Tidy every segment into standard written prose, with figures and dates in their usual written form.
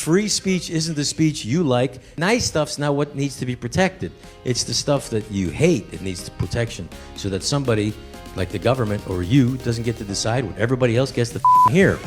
Free speech isn't the speech you like. Nice stuff's not what needs to be protected. It's the stuff that you hate that needs protection, so that somebody like the government or you doesn't get to decide what everybody else gets to hear.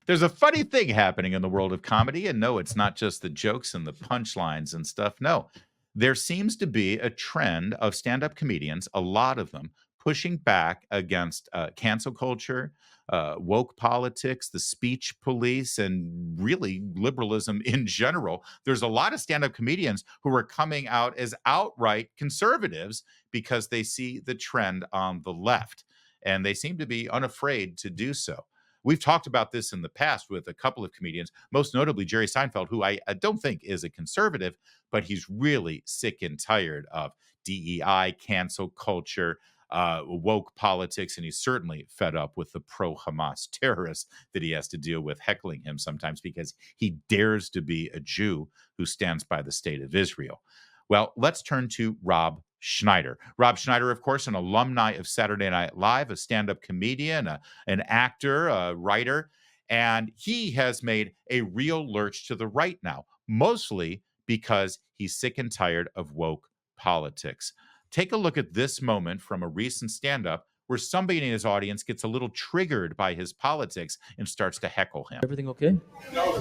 There's a funny thing happening in the world of comedy, and no, it's not just the jokes and the punchlines and stuff. No, there seems to be a trend of stand-up comedians, a lot of them, pushing back against cancel culture, woke politics, the speech police, and really liberalism in general. There's a lot of stand-up comedians who are coming out as outright conservatives because they see the trend on the left, and they seem to be unafraid to do so. We've talked about this in the past with a couple of comedians, most notably Jerry Seinfeld, who I don't think is a conservative, but he's really sick and tired of DEI, cancel culture, woke politics, and he's certainly fed up with the pro-Hamas terrorists that he has to deal with heckling him sometimes because he dares to be a Jew who stands by the state of Israel. Well, let's turn to Rob Schneider. Rob Schneider, of course, an alumni of Saturday Night Live, a stand-up comedian, an actor, a writer, and he has made a real lurch to the right now, mostly because he's sick and tired of woke politics. Take a look at this moment from a recent stand-up where somebody in his audience gets a little triggered by his politics and starts to heckle him. Everything okay?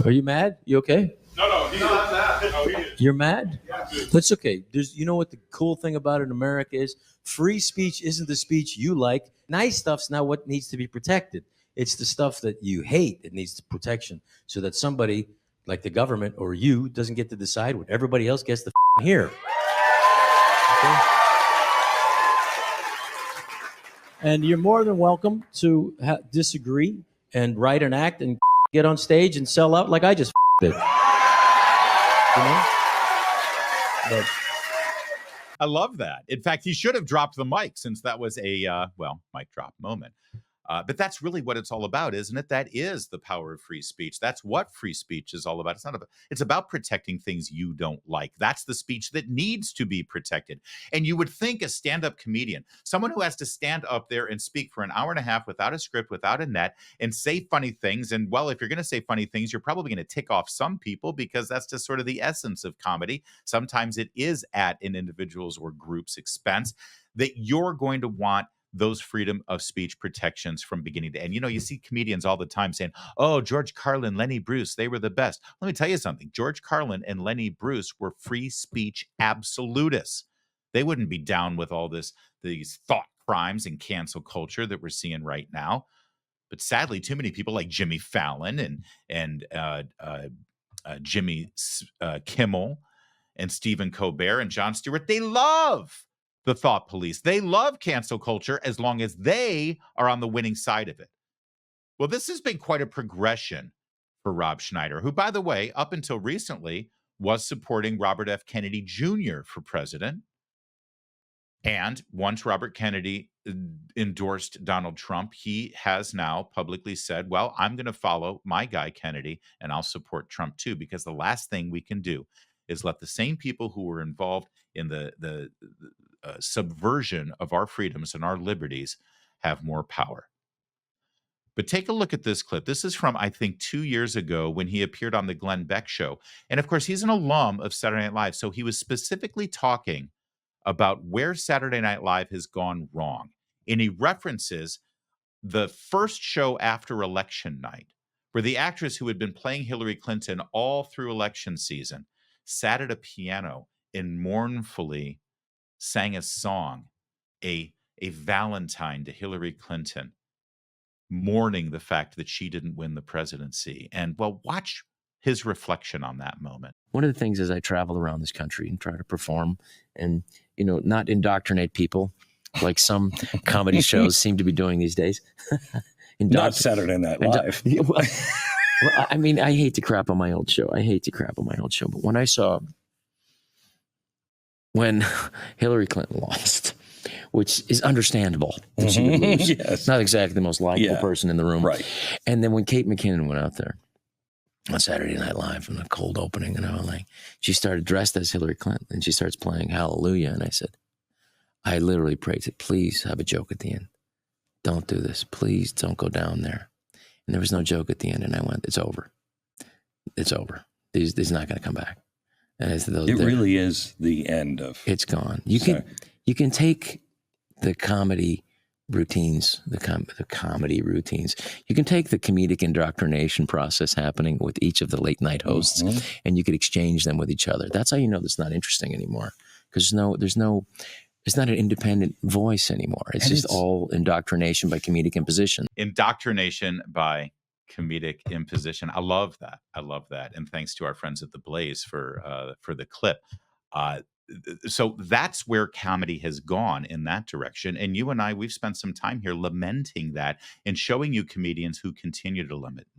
Are you mad? You okay? No, I'm mad. No, he is. You're mad? Yeah. That's okay. You know what the cool thing about it in America is? Free speech isn't the speech you like. Nice stuff's not what needs to be protected. It's the stuff that you hate that needs protection, so that somebody like the government or you doesn't get to decide what everybody else gets to hear. Okay? And you're more than welcome to disagree and write an act and get on stage and sell out like I just did. You know? But I love that. In fact, he should have dropped the mic, since that was a, mic drop moment. But that's really what it's all about, isn't it? That is the power of free speech. That's what free speech is all about. It's about protecting things you don't like. That's the speech that needs to be protected. And you would think a stand-up comedian, someone who has to stand up there and speak for an hour and a half without a script, without a net, and say funny things. And well, if you're going to say funny things, you're probably going to tick off some people, because that's just sort of the essence of comedy. Sometimes it is at an individual's or group's expense, that you're going to want those freedom of speech protections from beginning to end. You know, you see comedians all the time saying, oh, George Carlin, Lenny Bruce, they were the best. Let me tell you something. George Carlin and Lenny Bruce were free speech absolutists. They wouldn't be down with all these thought crimes and cancel culture that we're seeing right now. But sadly, too many people like Jimmy Fallon and Jimmy Kimmel and Stephen Colbert and Jon Stewart, they love the thought police. They love cancel culture as long as they are on the winning side of it. Well, this has been quite a progression for Rob Schneider, who, by the way, up until recently was supporting Robert F. Kennedy Jr. for president. And once Robert Kennedy endorsed Donald Trump, he has now publicly said, well, I'm going to follow my guy Kennedy, and I'll support Trump too, because the last thing we can do is let the same people who were involved in the subversion of our freedoms and our liberties have more power. But take a look at this clip. This is from, I think, 2 years ago when he appeared on the Glenn Beck show. And of course, he's an alum of Saturday Night Live. So he was specifically talking about where Saturday Night Live has gone wrong. And he references the first show after election night, where the actress who had been playing Hillary Clinton all through election season sat at a piano and mournfully sang a song, a Valentine to Hillary Clinton, mourning the fact that she didn't win the presidency. And well, watch his reflection on that moment. One of the things is I travel around this country and try to perform and, you know, not indoctrinate people like some comedy shows seem to be doing these days. Not Saturday Night Live. Well, I mean, I hate to crap on my old show. But when Hillary Clinton lost, which is understandable that she would lose. Yes. Not exactly the most likable person in the room. Right. And then when Kate McKinnon went out there on Saturday Night Live in the cold opening, and I was like, she started dressed as Hillary Clinton and she starts playing Hallelujah. And I said, I literally prayed, said, please have a joke at the end. Don't do this. Please don't go down there. And there was no joke at the end. And I went, it's over. It's over. He's not going to come back. And it really is the end of. It's gone. You can take the comedy routines, the comedy routines. You can take the comedic indoctrination process happening with each of the late night hosts, and you could exchange them with each other. That's how you know that's not interesting anymore, because it's not an independent voice anymore. It's just all indoctrination by comedic imposition. Indoctrination by comedic imposition. I love that. And thanks to our friends at The Blaze for the clip. So that's where comedy has gone in that direction. And you and I, we've spent some time here lamenting that and showing you comedians who continue to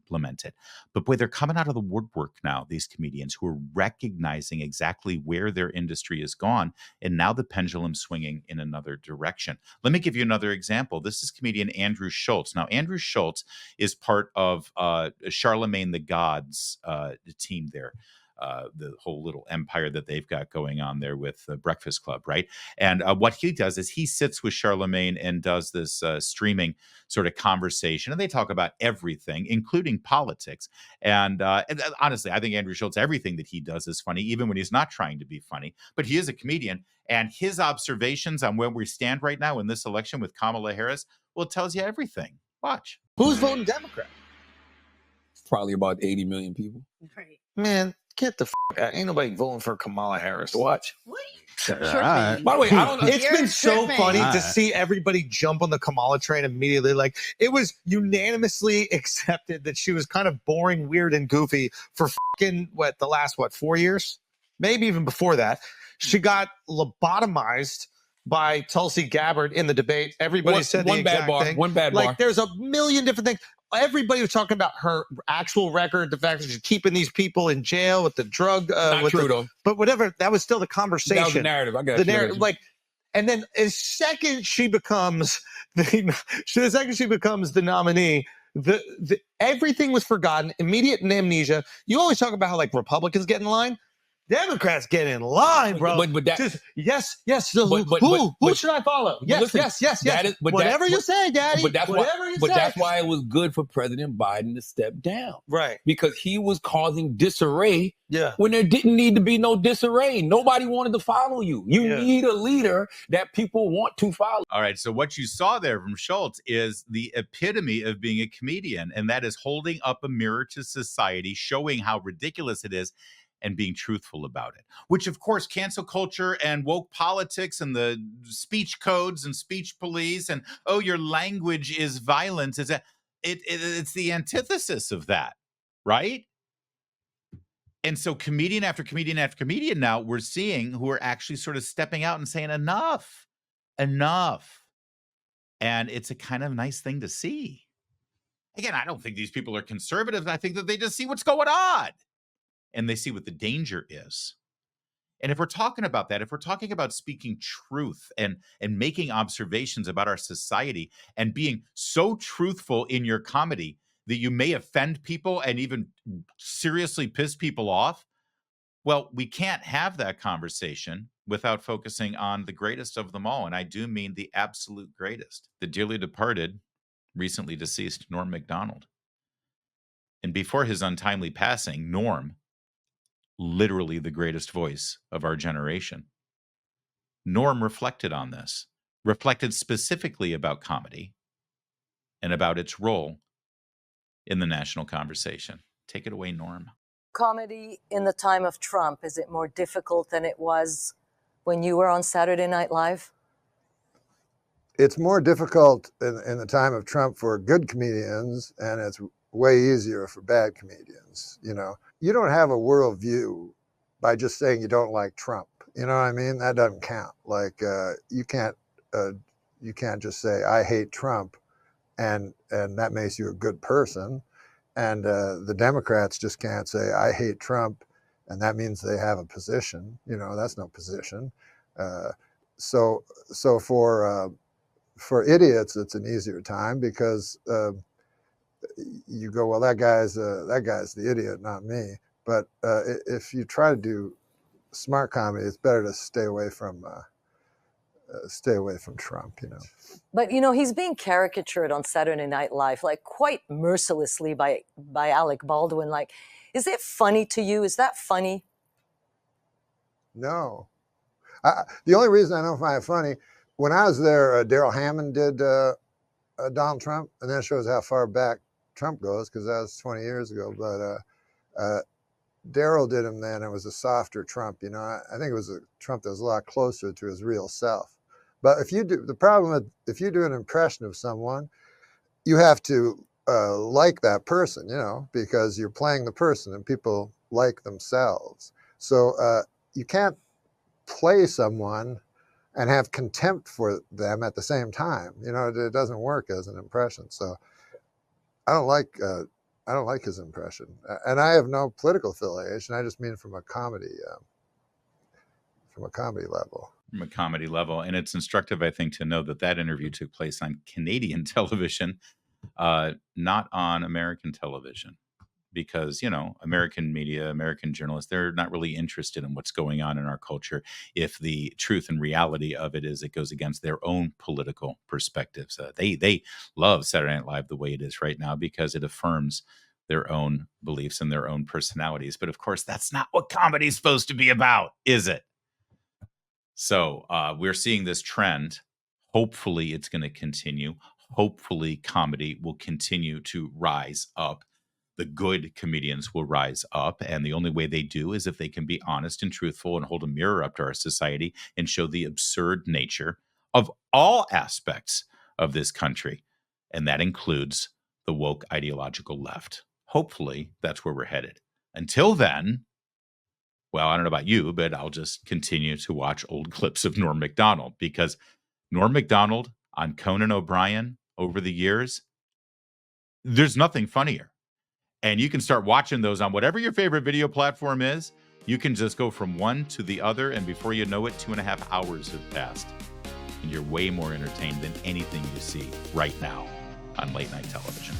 lament it. But boy, they're coming out of the woodwork now, these comedians who are recognizing exactly where their industry has gone. And now the pendulum's swinging in another direction. Let me give you another example. This is comedian Andrew Schulz. Now, Andrew Schulz is part of Charlemagne the God's team there. The whole little empire that they've got going on there with the Breakfast Club, right? And what he does is he sits with Charlemagne and does this streaming sort of conversation, and they talk about everything, including politics. And honestly, I think Andrew Schulz, everything that he does is funny, even when he's not trying to be funny. But he is a comedian, and his observations on where we stand right now in this election with Kamala Harris, well, it tells you everything. Watch. Who's voting Democrat? Probably about 80 million people. Right. Man, get the out. Ain't nobody voting for Kamala Harris. Watch. What? Right. By the way, I don't know. It's been so funny to see everybody jump on the Kamala train immediately. Like, it was unanimously accepted that she was kind of boring, weird, and goofy for fucking, the last 4 years? Maybe even before that. She got lobotomized by Tulsi Gabbard in the debate. Everybody said the exact thing. One bad bar. Like, there's a million different things. Everybody was talking about her actual record, the fact that she's keeping these people in jail with the drug. Not true, though. But whatever, that was still the conversation. That was the narrative. I got the narrative. Like, and then as second she becomes the nominee, the everything was forgotten. Immediate amnesia. You always talk about how Republicans get in line. Democrats get in line, bro. But that, just yes. Who should I follow? Yes. Whatever you say, Daddy. But that's why it was good for President Biden to step down, right? Because he was causing disarray. Yeah. When there didn't need to be no disarray. Nobody wanted to follow you. You need a leader that people want to follow. All right. So what you saw there from Schulz is the epitome of being a comedian, and that is holding up a mirror to society, showing how ridiculous it is, and being truthful about it, which of course cancel culture and woke politics and the speech codes and speech police and, oh, your language is violence. It's the antithesis of that, right? And so comedian after comedian after comedian now we're seeing who are actually sort of stepping out and saying enough. And it's a kind of nice thing to see. Again, I don't think these people are conservatives. I think that they just see what's going on. And they see what the danger is. And if we're talking about that, if we're talking about speaking truth and making observations about our society and being so truthful in your comedy that you may offend people and even seriously piss people off, well, we can't have that conversation without focusing on the greatest of them all. And I do mean the absolute greatest, the dearly departed, recently deceased Norm Macdonald. And before his untimely passing, Norm, literally the greatest voice of our generation. Norm reflected on this, reflected specifically about comedy and about its role in the national conversation. Take it away, Norm. Comedy in the time of Trump, is it more difficult than it was when you were on Saturday Night Live? It's more difficult in the time of Trump for good comedians, and it's way easier for bad comedians. You don't have a worldview by just saying you don't like Trump. You know what I mean? That doesn't count. You can't just say I hate Trump, and that makes you a good person. And the Democrats just can't say I hate Trump, and that means they have a position. That's no position. So for idiots, it's an easier time because you go, well, that guy's the idiot, not me. But if you try to do smart comedy, it's better to stay away from stay away from Trump, you know. But he's being caricatured on Saturday Night Live, like quite mercilessly by Alec Baldwin. Like, is it funny to you? Is that funny? No. The only reason I don't find it funny, when I was there, Daryl Hammond did Donald Trump, and that shows how far back Trump goes, because that was 20 years ago. But Daryl did him then. It was a softer Trump, you know. I think it was a Trump that was a lot closer to his real self. But if you do an impression of someone, you have to like that person, you know, because you're playing the person, and people like themselves. So you can't play someone and have contempt for them at the same time. You know, it doesn't work as an impression. So I don't like his impression, and I have no political affiliation. I just mean from a comedy level. From a comedy level, and it's instructive, I think, to know that interview took place on Canadian television, not on American television. Because, you know, American media, American journalists, they're not really interested in what's going on in our culture if the truth and reality of it is it goes against their own political perspectives. They love Saturday Night Live the way it is right now because it affirms their own beliefs and their own personalities. But of course, that's not what comedy is supposed to be about, is it? So we're seeing this trend. Hopefully it's going to continue. Hopefully comedy will continue to rise up. The good comedians will rise up, and the only way they do is if they can be honest and truthful and hold a mirror up to our society and show the absurd nature of all aspects of this country. And that includes the woke ideological left. Hopefully, that's where we're headed. Until then, well, I don't know about you, but I'll just continue to watch old clips of Norm Macdonald, because Norm Macdonald on Conan O'Brien over the years, there's nothing funnier. And you can start watching those on whatever your favorite video platform is. You can just go from one to the other, and before you know it, 2.5 hours have passed. And you're way more entertained than anything you see right now on late night television.